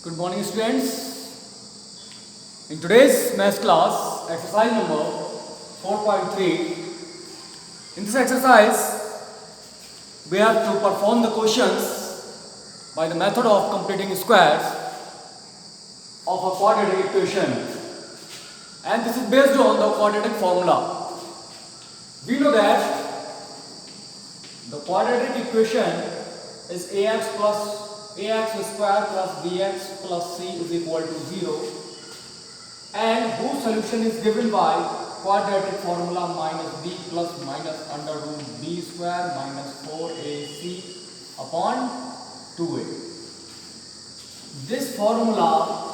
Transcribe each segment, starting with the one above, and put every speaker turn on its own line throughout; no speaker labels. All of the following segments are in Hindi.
Good morning, students. In today's math class, exercise number 4.3. In this exercise, we have to perform the questions by the method of completing squares of a quadratic equation, and this is based on the quadratic formula. We know that the quadratic equation is ax square plus bx plus c is equal to 0, and whose solution is given by quadratic formula minus b plus minus under root b square minus 4ac upon 2a. This formula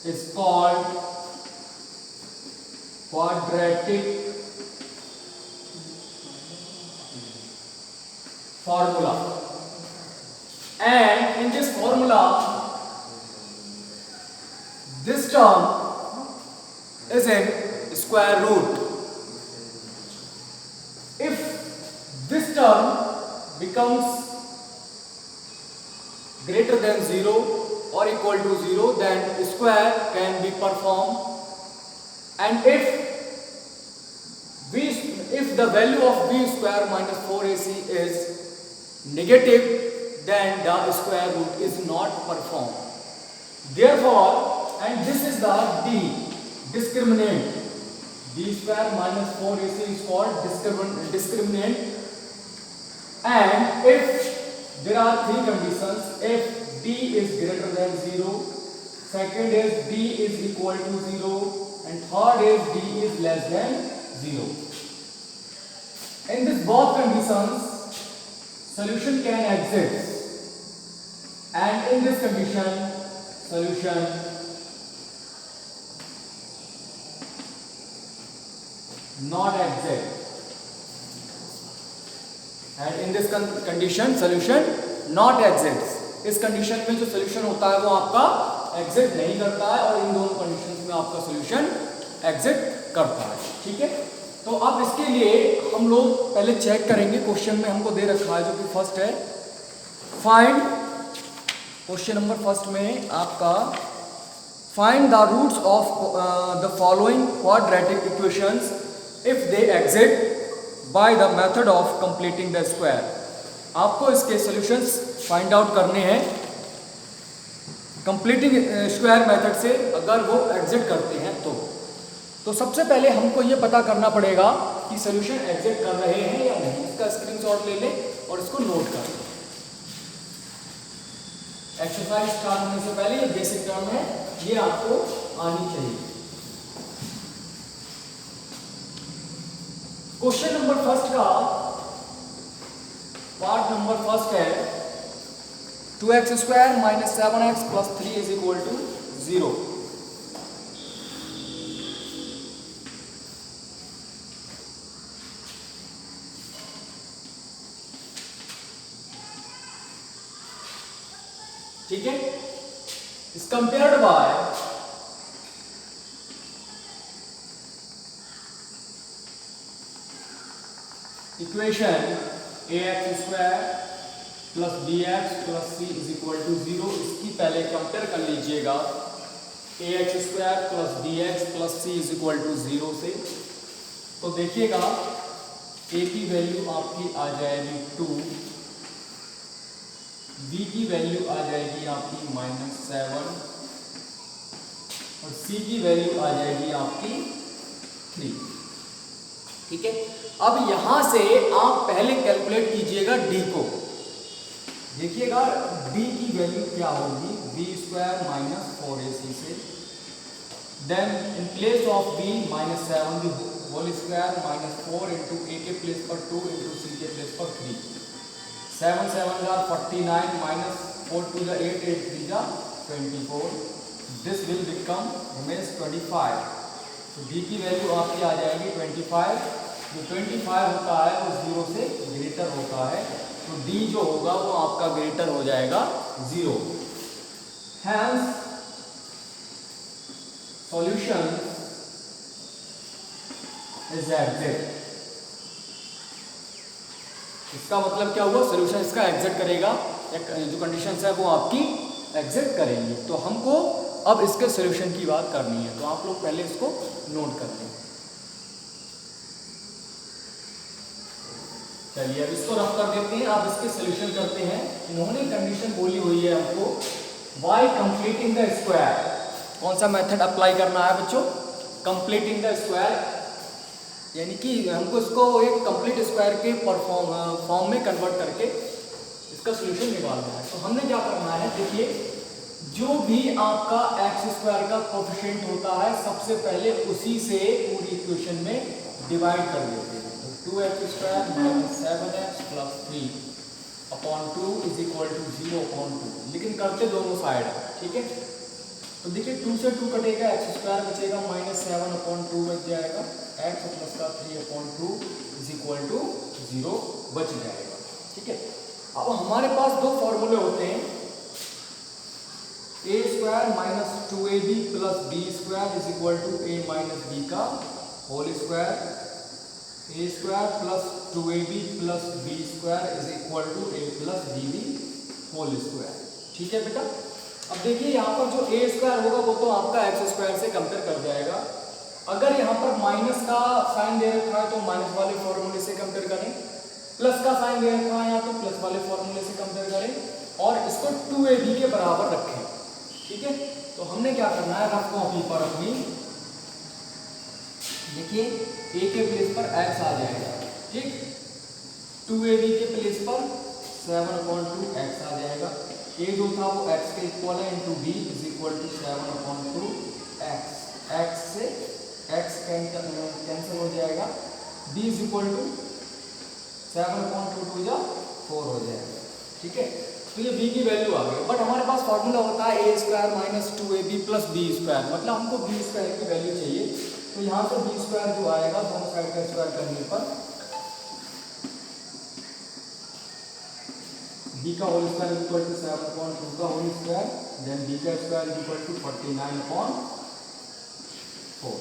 is called quadratic formula, and in this formula this term is in square root. If this term becomes greater than 0 or equal to 0, then square can be performed, and if the value of b square minus 4ac is negative, then the square root is not performed. Therefore, and this is the discriminant. b square minus 4ac is called discriminant, and if there are three conditions: if d is greater than 0, second is d is equal to 0, and third is d is less than 0. In this both conditions, solution can exist, and in this condition, solution not exist, and in this condition, solution not exists. इस कंडीशन में जो सोल्यूशन होता है वो आपका एग्जिट नहीं करता है, और इन दोनों कंडीशंस में आपका सोल्यूशन एग्जिट करता है. ठीक है, तो अब इसके लिए हम लोग पहले चेक करेंगे. क्वेश्चन में हमको दे रखा है जो कि फर्स्ट है, फाइंड. क्वेश्चन नंबर फर्स्ट में आपका find the roots of the following quadratic equations if they exist by the method of completing the square. आपको इसके सॉल्यूशंस फाइंड आउट करने हैं कंप्लीटिंग स्क्वायर मेथड से, अगर वो एग्जिट करते हैं तो सबसे पहले हमको ये पता करना पड़ेगा कि सॉल्यूशन एग्जिट कर रहे हैं या नहीं. इसका स्क्रीनशॉट ले लें और इसको नोट कर लें. एक्सरसाइज स्टार्ट होने से पहले ये बेसिक टर्म है, ये आपको आनी चाहिए. क्वेश्चन नंबर फर्स्ट का पार्ट नंबर फर्स्ट है 2x square minus 7x plus 3 is equal to 0. ठीक है, is compared by equation ax square plus bx plus c is equal to 0. इसकी पहले कंपेयर कर लीजिएगा ax square plus bx plus c is equal to 0 से. तो देखिएगा a की वैल्यू आपकी आ जाएगी 2, b की वैल्यू आ जाएगी आपकी -7, और c की वैल्यू आ जाएगी आपकी 3. ठीक है, अब यहां से आप पहले कैलकुलेट कीजिएगा d को. देखिएगा d की वैल्यू क्या होगी, b स्क्वायर माइनस 4ac से, then in place of b -7 whole square minus 4 into a के प्लेस पर 2 इंटू c के प्लेस पर 3. 7 7 are 49 minus 4 to the 8 8 3 are 24. This will become remains 25. तो d की वैल्यू आपकी आ जाएगी 25. जो 25 होता है वो 0 से ग्रेटर होता है, तो d जो होगा वो आपका ग्रेटर हो जाएगा 0. Hence solutions is exit. इसका मतलब क्या हुआ, सोल्यूशन इसका एग्जिट करेगा, जो कंडीशंस है वो आपकी एग्जिट करेंगे। तो हमको अब इसके सोल्यूशन की बात करनी है, तो आप लोग पहले इसको नोट कर लें। चलिए अब इसको रफ कर देते हैं, आप इसके सोल्यूशन करते हैं। इन्होंने कंडीशन बोली हुई है हमको y कंप्लीटिंग द स्क्वायर। कौन सा मेथड अप्लाई करना है बच्चों, कंप्लीटिंग द स्क्वायर, यानी कि हमको इसको एक कंप्लीट स्क्वायर के फॉर्म में कन्वर्ट करके इसका सोल्यूशन निकालना है। तो हमने क्या करना है, देखिए जो भी आपका एक्स स्क्वायर का कोफिशिएंट होता है सबसे पहले उसी से पूरी इक्वेशन में डिवाइड कर देते हैं। तो 2x square minus 7x plus 3 upon 2 is equal to 0 upon 2, लेकिन करते दोनों साइड है, ठीक है। तो देखिए 2 से 2 कटेगा, एक्स स्क्वायर बचेगा, माइनस 7 अपॉन 2 बच जाएगा, एक्स प्लस का 3 अपॉन 2 इज इक्वल टू 0 बच जाएगा, ठीक है। अब हमारे पास दो फॉर्मूले होते हैं, a square minus 2ab plus b square is equal to a minus b का whole square, a square plus 2ab plus b square is equal to a plus bb whole square, ठीक है बेटा। अब देखिए यहाँ पर जो ए स्क्वायर होगा वो तो आपका एक्स स्क्वायर से कंपेयर कर जाएगा। अगर यहाँ पर माइनस का साइन दे रखा है तो माइनस वाले फॉर्मूले से कंपेयर करें, प्लस का साइन दे रखा है यहाँ तो प्लस वाले फॉर्मूले से कंपेयर करें, और इसको 2ab के बराबर रखें, ठीक है। तो हमने क्या करना है, रफ कॉपी पर अपनी देखिए a के प्लेस पर x आ जाएगा, ठीक, 2ab के प्लेस पर 7/2 x आ जाएगा, a जो था वो x के इक्वल है, into b is equal to 7/2 x, x से x कैंसिल हो जाएगा, b इज इक्वल टू 7/2 जा 4 हो जाएगा, ठीक है। तो ये b की वैल्यू आ गई, बट हमारे पास फॉर्मूला होता है a square minus 2ab plus b square, मतलब हमको b स्क्वायर की वैल्यू चाहिए। तो यहाँ से b स्क्वायर जो आएगा दोनों साइड का स्क्वायर करने पर b का होल स्क्वायर इक्वल टू 7/2 का होल स्क्वायर, देन b का स्क्वायर इक्वल टू 49/4।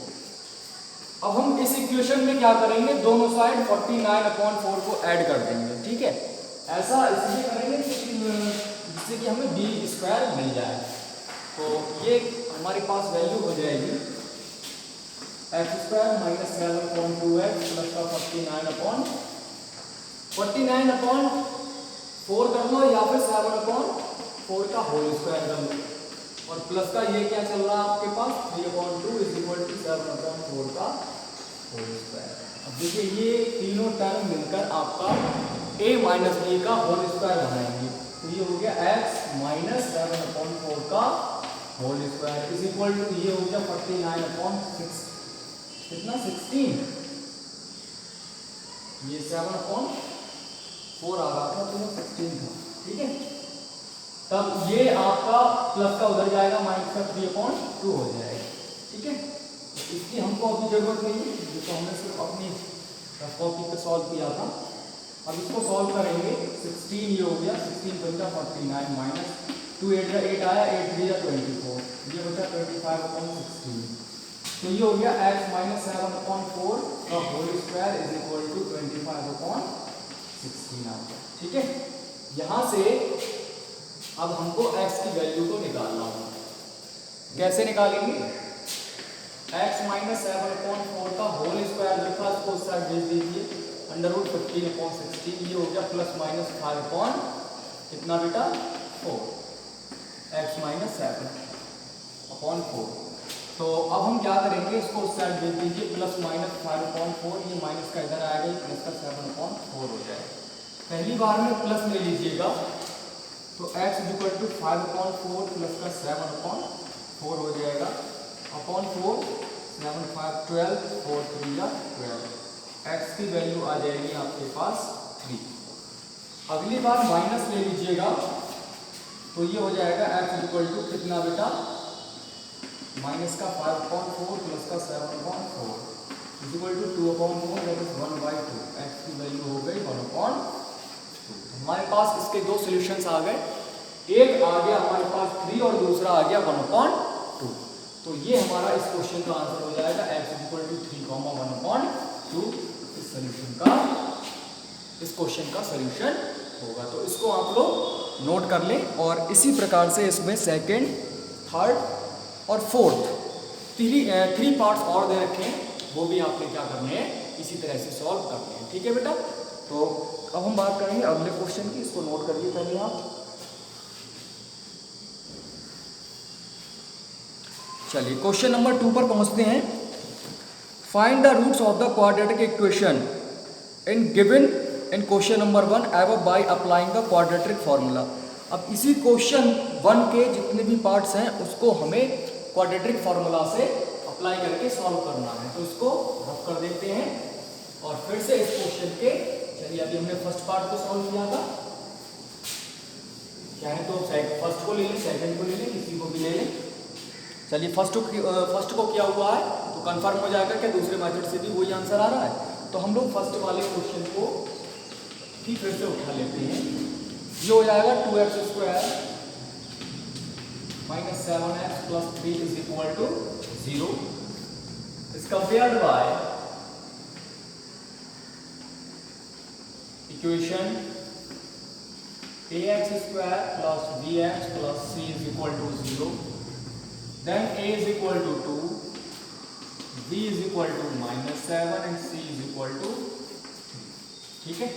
अब हम इस इक्वेशन में क्या करेंगे, दोनों साइड 49/4 को ऐड कर देंगे, ठीक है। ऐसा इसलिए करेंगे जिससे कि हमें b स्क्वायर मिल जाए। तो ये हमारे पास वैल्यू हो जाएगी x square minus 7/2x plus का 49/4 कर लो, या फिर 7/4 का होल स्क्वायर कर लो, और प्लस का ये क्या चल रहा है आपके पास 3/2 इज इक्वल टू 7/4 का होल स्क्वायर। अब देखिए ये तीनों टर्म मिलकर आपका a माइनस b का होल स्क्वायर बनाएंगे, तो ये हो गया x माइनस 7/4 का whole square is equal to ये हो गया 49/6, कितना 16, ये 7/4 आ रहा था तो 16 था, ठीक है। तब ये आपका प्लस का उधर जाएगा, माइनस का 3/2 हो जाएगा, ठीक है। इसकी हमको अभी जरूरत नहीं है, जो हमने सिर्फ अपनी कॉपी पे सॉल्व किया था। अब इसको सॉल्व करेंगे, 16 ये हो गया, 16 बचा 49 माइनस 2 8 आया, 8 3 24, ये बचा 25/16। तो ये हो गया x माइनस 7/4 का whole square is equal to 25/16 आता, ठीक है। यहाँ से अब हमको x की वैल्यू को निकालना होगा, कैसे निकालेंगे, x माइनस 7/4 का होल स्क्वायर जो था उसको उस साइड भेज दीजिए, √15/16, ये हो गया प्लस माइनस 5 कितना बेटा 4, x माइनस 7/4। तो अब हम क्या करेंगे, इसको उस साइड भेज दीजिए, प्लस माइनस 5/4, ये माइनस का इधर आएगा, प्लस का 7/4 हो जाएगा। पहली बार में प्लस ले लीजिएगा, तो x is equal to 5/4 plus का 7/4 हो जाएगा, अपॉन 4 7 5 12 4 3 12, x की वैल्यू आ जाएगी आपके पास 3। अगली बार माइनस ले लीजिएगा, तो ये हो जाएगा x इज इक्वल टू कितना बेटा, माइनस का 5/4 प्लस का 7/4 is equal to 2/4, that is 1/2, x की वैल्यू हो गई 1/2। हमारे पास इसके दो सॉल्यूशंस आ गए, एक आ गया हमारे पास 3 और दूसरा आ गया 1/2। तो ये हमारा इस क्वेश्चन का आंसर हो जाएगा x इज इक्वल टू 3, 1/2। टू इस सॉल्यूशन का, इस क्वेश्चन का सॉल्यूशन होगा। तो इसको आप लोग नोट कर लें। और इसी प्रकार से इसमें सेकंड, थर्ड और फोर्थ थ्री पार्ट्स और दे रखे हैं, वो भी आपने क्या करने हैं, इसी तरह से सॉल्व करने हैं। ठीक है बेटा। तो अब हम बात करेंगे अगले क्वेश्चन की, इसको नोट करिए पहले आप। चलिए क्वेश्चन नंबर 2 पर पहुंचते हैं। Find the roots of the quadratic equation in given in question number 1 एवं by applying the quadratic formula. अब इसी क्वेश्चन 1 के जितने भी पार्ट्स हैं उसको हमें क्वाड्रेटिक फॉर्मूला से अप्लाई करके सॉल्व करना है। तो इसको रफ कर देते हैं और फिर से इस क्वेश्चन के, चलिए अभी हमने फर्स्ट पार्ट को सॉल्व किया था, चाहे तो फर्स्ट को ले लें, सेकंड को ले लें, किसी को भी ले लें। चलिए फर्स्ट को क्या हुआ है तो कंफर्म हो जाएगा कि दूसरे मेथड से भी वही आंसर आ रहा है। तो हम लोग फर्स्ट वाले क्वेश्चन को ही फिर से उठा लेते हैं। ये हो जाएगा 2x² minus 7x plus 3 is equal to 0 is compared by equation ax² plus bx plus c is equal to 0, then a is equal to 2, b is equal to minus 7 and c is equal to 3. ठीक है,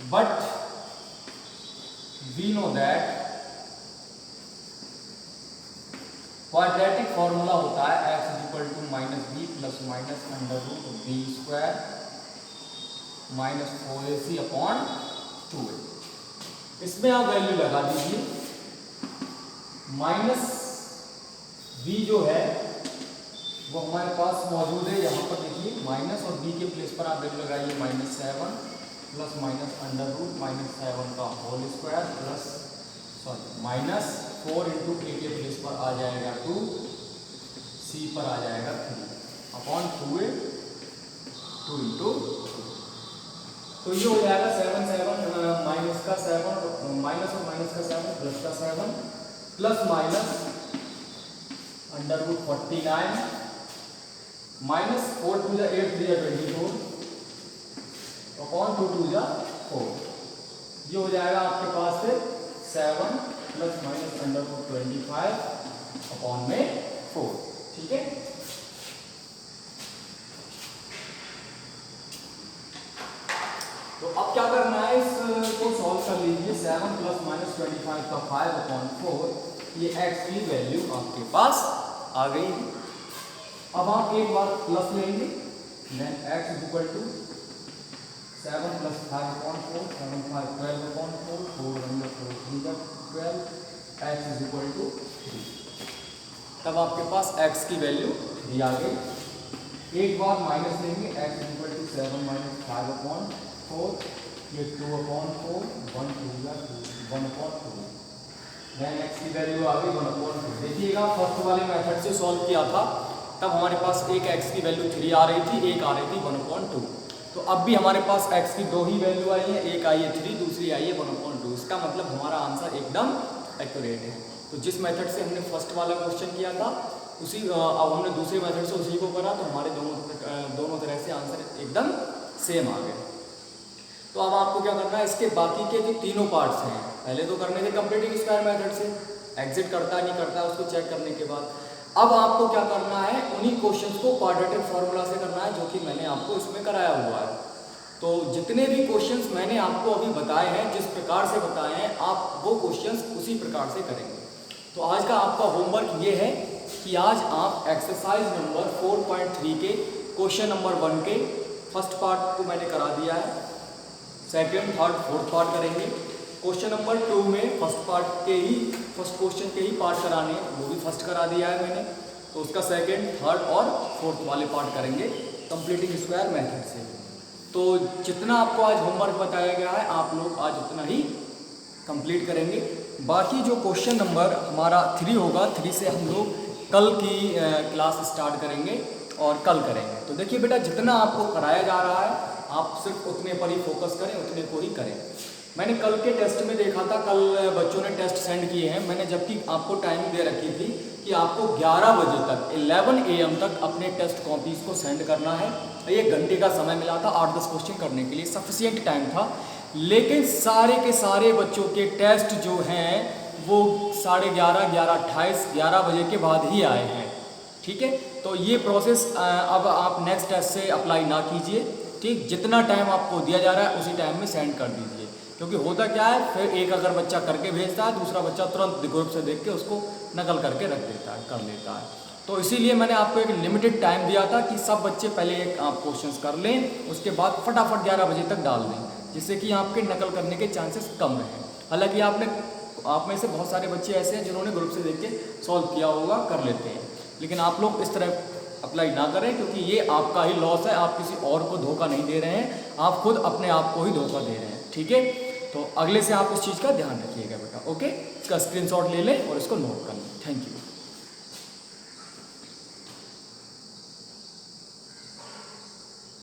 but we know that quadratic formula होता है x is equal to minus b plus minus under root b square minus 4ac upon 2a। इसमें आप वैल्यू लगा दीजिए। माइनस b जो है वो हमारे पास मौजूद है, यहाँ पर देखिए माइनस, और b के प्लेस पर आप वैल्यू लगाइए -7 प्लस माइनस अंडर रूट -7 का whole square plus -4 into a के प्लेस पर आ जाएगा 2, c पर आ जाएगा 3 अपॉन 2a 2 इंटू। तो ये हो जाएगा 7 माइनस का 7 माइनस और माइनस का 7 प्लस का 7 plus minus under root 49 minus 4 टू जा 8 3 24 अपॉन 2 टू जा 4। ये हो जाएगा आपके पास से 7 plus minus under root 25 upon में 4। ठीक है, तो अब क्या करना है, इसको सॉल्व कर लीजिए। 7 प्लस माइनस 25 का 5 अपॉन 4, ये x की वैल्यू आपके पास आ गई है। अब आप एक बार प्लस लेंगे, then x is equal to 7 plus 5 upon 4, 7 5 12 upon 4, 4 number 4 3 12, x is equal to 3। तब आपके पास x की वैल्यू 3 आ गई। एक बार माइनस लेंगे, x is equal to 7 minus 5 upon 4, ये 2 अपॉन 4, 1 2 या 1 अपॉन 2, देन x की वैल्यू आ गई 1 अपॉन 2। देखिएगा फर्स्ट वाले मेथड से सॉल्व किया था तब हमारे पास एक x की वैल्यू 3 आ रही थी, एक आ रही थी 1 अपॉन 2। तो अब भी हमारे पास x की 2 ही वैल्यू आई है, एक आई है 3, दूसरी आई है 1 अपॉन 2। इसका मतलब हमारा आंसर एकदम एक्यूरेट है। तो जिस मेथड से हमने फर्स्ट वाला क्वेश्चन किया था उसी, अब हमने दूसरे मेथड से उसी को करा, तो हमारे दोनों तरह से आंसर एकदम सेम आ गए। तो अब आपको क्या करना है, इसके बाकी के जो तीनों पार्ट्स हैं, पहले तो करने थे कंप्लीटिंग स्क्वायर मेथड से, एग्जिट करता है नहीं करता है उसको चेक करने के बाद अब आपको क्या करना है, उन्हीं क्वेश्चंस को क्वाड्रेटिक फॉर्मूला से करना है, जो कि मैंने आपको इसमें कराया हुआ है। तो जितने भी क्वेश्चंस मैंने आपको अभी बताए हैं, जिस प्रकार से बताए हैं, आप वो क्वेश्चंस उसी प्रकार से करेंगे। तो आज का आपका होमवर्क ये है कि आज आप एक्सरसाइज नंबर 4.3 के क्वेश्चन नंबर 1 के फर्स्ट पार्ट को मैंने करा दिया है, सेकेंड थर्ड फोर्थ पार्ट करेंगे। क्वेश्चन नंबर 2 में फर्स्ट क्वेश्चन के ही पार्ट कराने हैं, वो भी फर्स्ट करा दिया है मैंने। तो उसका सेकेंड थर्ड और फोर्थ वाले पार्ट करेंगे कंप्लीटिंग स्क्वायर मेथड से। तो जितना आपको आज होमवर्क बताया गया है आप लोग आज उतना ही कंप्लीट करेंगे। बाकी जो क्वेश्चन नंबर हमारा 3 होगा, 3 से हम लोग कल की क्लास स्टार्ट करेंगे और कल करेंगे। तो देखिए बेटा, जितना आपको कराया जा रहा है आप सिर्फ उतने पर ही फोकस करें, उतने को ही करें। मैंने कल के टेस्ट में देखा था, कल बच्चों ने टेस्ट सेंड किए हैं मैंने, जबकि आपको टाइमिंग दे रखी थी कि आपको 11 बजे तक 11 AM तक अपने टेस्ट कॉपीज़ को सेंड करना है। 1 घंटे का समय मिला था 8-10 क्वेश्चन करने के लिए, सफिशिएंट टाइम था। लेकिन सारे के सारे बच्चों के टेस्ट जो हैं वो 11:30, 11:28, 11 बजे के बाद ही आए हैं। ठीक है, तो ये प्रोसेस अब आप नेक्स्ट टेस्ट से अप्लाई ना कीजिए। ठीक, जितना टाइम आपको दिया जा रहा है उसी टाइम में सेंड कर दीजिए, क्योंकि होता क्या है, फिर एक अगर बच्चा करके भेजता है, दूसरा बच्चा तुरंत ग्रुप से देख के उसको नकल करके रख देता है, कर लेता है। तो इसीलिए मैंने आपको एक लिमिटेड टाइम दिया था कि सब बच्चे पहले एक आप क्वेश्चंस कर लें, उसके बाद फटाफट 11 बजे तक डाल दें, जिससे कि आपके नकल करने के चांसेस कम रहें। हालांकि आप में से बहुत सारे बच्चे ऐसे हैं जिन्होंने ग्रुप से देख के सॉल्व किया होगा, कर लेते हैं, लेकिन आप लोग इस तरह अप्लाई ना करें, क्योंकि ये आपका ही लॉस है। आप किसी और को धोखा नहीं दे रहे हैं, आप खुद अपने आप को ही धोखा दे रहे हैं। ठीक है, तो अगले से आप इस चीज़ का ध्यान रखिएगा बेटा। ओके, इसका स्क्रीनशॉट ले लें और इसको नोट कर लें। Thank you.